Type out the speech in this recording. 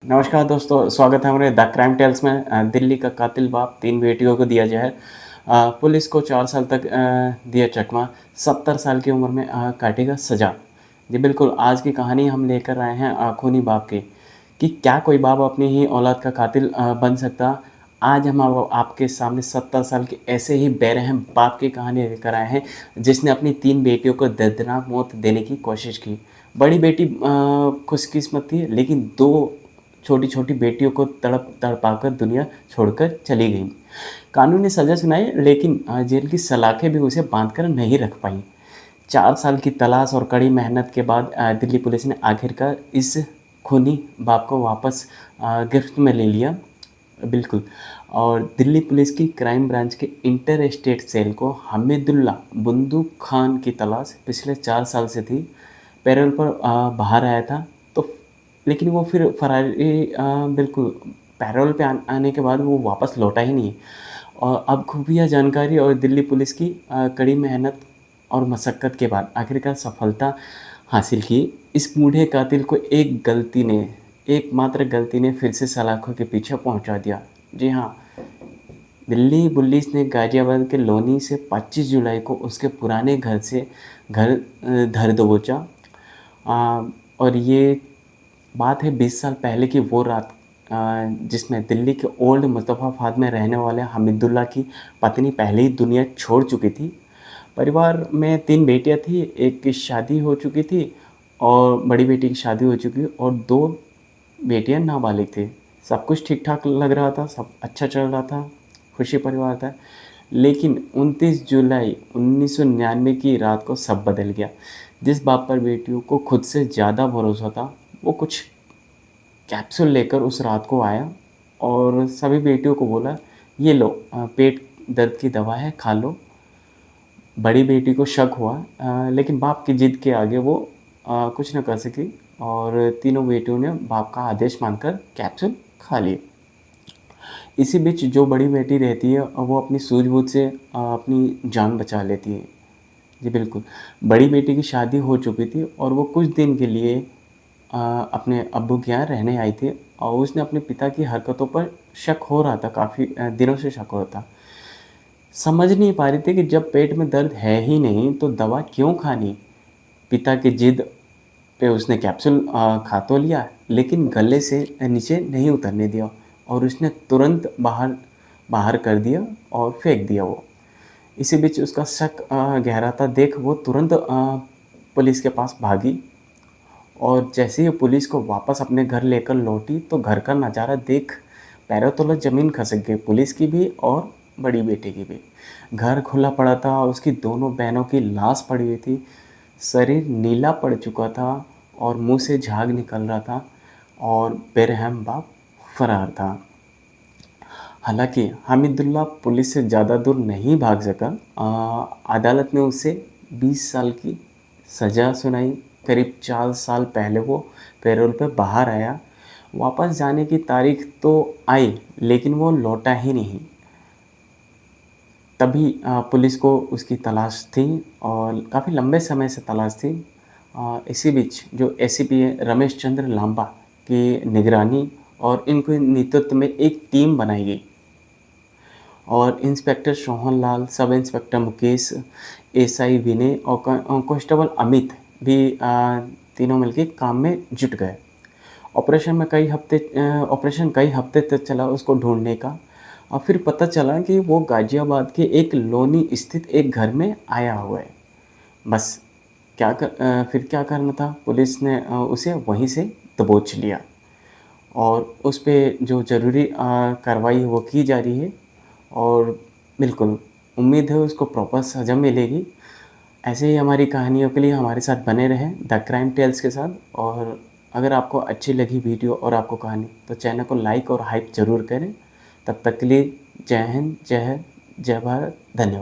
नमस्कार दोस्तों, स्वागत है हमारे द क्राइम टेल्स में। दिल्ली का कातिल बाप 3 बेटियों को दिया जहर। पुलिस को 4 साल तक दिया चकमा, 70 साल की उम्र में काटेगा सज़ा। जी बिल्कुल, आज की कहानी हम लेकर आए हैं खूनी बाप की, कि क्या कोई बाप अपनी ही औलाद का कातिल बन सकता? आज हम आपके सामने 70 साल के ऐसे ही बेरहम बाप की कहानी लेकर आए हैं, जिसने अपनी 3 बेटियों को दर्दनाक मौत देने की कोशिश की। बड़ी बेटी खुशकिस्मत थी, लेकिन 2 छोटी-छोटी बेटियों को तड़पाकर दुनिया छोड़कर चली गईं। कानून ने सज़ा सुनाई, लेकिन जेल की सलाखें भी उसे बाँधकर नहीं रख पाईं। 4 साल की तलाश और कड़ी मेहनत के बाद दिल्ली पुलिस ने आखिरकार इस खूनी बाप को वापस गिरफ्त में ले लिया। बिल्कुल। और दिल्ली पुलिस की क्राइम ब्रांच के इंटर स्टेट सेल को हमीदुल्लाह बंदूक खान की तलाश पिछले 4 साल से थी। पैरोल पर बाहर आया था, तो लेकिन वो फिर फरारी बिल्कुल पैरोल पे आने के बाद वो वापस लौटा ही नहीं। और अब खुफिया जानकारी और दिल्ली पुलिस की कड़ी मेहनत और मशक्क़त के बाद आखिरकार सफलता हासिल की। इस बूढ़े कातिल को एकमात्र गलती ने फिर से सलाखों के पीछे पहुंचा दिया। जी हाँ, दिल्ली पुलिस ने गाज़ियाबाद के लोनी से 25 जुलाई को उसके पुराने घर धर दबोचा। और ये बात है 20 साल पहले की वो रात, जिसमें दिल्ली के ओल्ड मुस्तफ़ाबाद में रहने वाले हमीदुल्लाह की पत्नी पहले ही दुनिया छोड़ चुकी थी। परिवार में 3 बेटियां थी, एक की शादी हो चुकी थी और बड़ी बेटी की शादी हो चुकी और 2 बेटियां नाबालिग थी। सब कुछ ठीक-ठाक लग रहा था, सब अच्छा चल रहा था, खुशी परिवार था। लेकिन 29 जुलाई 1999 की रात को सब बदल गया। जिस बाप पर बेटियों को खुद से ज़्यादा भरोसा था, वो कुछ कैप्सूल लेकर उस रात को आया और सभी बेटियों को बोला, ये लो, पेट दर्द की दवा है, खा लो। बड़ी बेटी को शक हुआ, लेकिन बाप की ज़िद के आगे वो कुछ न कर सकी और तीनों बेटियों ने बाप का आदेश मानकर कैप्सूल खा लिए। इसी बीच जो बड़ी बेटी रहती है वो अपनी सूझबूझ से अपनी जान बचा लेती है। जी बिल्कुल, बड़ी बेटी की शादी हो चुकी थी और वो कुछ दिन के लिए अपने अब्बू के यहाँ रहने आई थी और उसने अपने पिता की हरकतों पर शक हो रहा था, काफ़ी दिनों से शक हो रहा था। समझ नहीं पा रही थी कि जब पेट में दर्द है ही नहीं तो दवा क्यों खानी? पिता की जिद पे उसने कैप्सूल खा तो लिया, लेकिन गले से नीचे नहीं उतरने दिया और उसने तुरंत बाहर बाहर कर दिया और फेंक दिया वो। इसी बीच उसका शक गहराता देख वो तुरंत पुलिस के पास भागी और जैसे ही पुलिस को वापस अपने घर लेकर लौटी तो घर का नज़ारा देख पैरों तले ज़मीन खिसक गई, पुलिस की भी और बड़ी बेटी की भी। घर खुला पड़ा था, उसकी दोनों बहनों की लाश पड़ी हुई थी, शरीर नीला पड़ चुका था और मुंह से झाग निकल रहा था और बेरहम बाप फरार था। हालांकि हमीदुल्लाह पुलिस से ज़्यादा दूर नहीं भाग सका। अदालत ने उसे 20 साल की सज़ा सुनाई। करीब 4 साल पहले वो पैरोल पर बाहर आया। वापस जाने की तारीख तो आई, लेकिन वो लौटा ही नहीं। तभी पुलिस को उसकी तलाश थी और काफ़ी लंबे समय से तलाश थी। इसी बीच जो एसीपी है रमेश चंद्र लांबा की निगरानी और इनके नेतृत्व में एक टीम बनाई गई और inspector Sohan Lal, sub inspector Mukesh, SI विनय और कांस्टेबल अमित भी तीनों मिलके काम में जुट गए। ऑपरेशन कई हफ्ते तक चला उसको ढूंढने का और फिर पता चला कि वो गाज़ियाबाद के एक लोनी स्थित एक घर में आया हुआ है। बस फिर क्या करना था, पुलिस ने उसे वहीं से दबोच लिया और उस पे जो ज़रूरी कार्रवाई है वो की जा रही है और बिल्कुल उम्मीद है उसको प्रॉपर सज़ा मिलेगी। ऐसे ही हमारी कहानियों के लिए हमारे साथ बने रहें द क्राइम टेल्स के साथ। और अगर आपको अच्छी लगी वीडियो और आपको कहानी, तो चैनल को लाइक और हाइप ज़रूर करें। तब तक के लिए जय हिंद, जय भारत, धन्यवाद।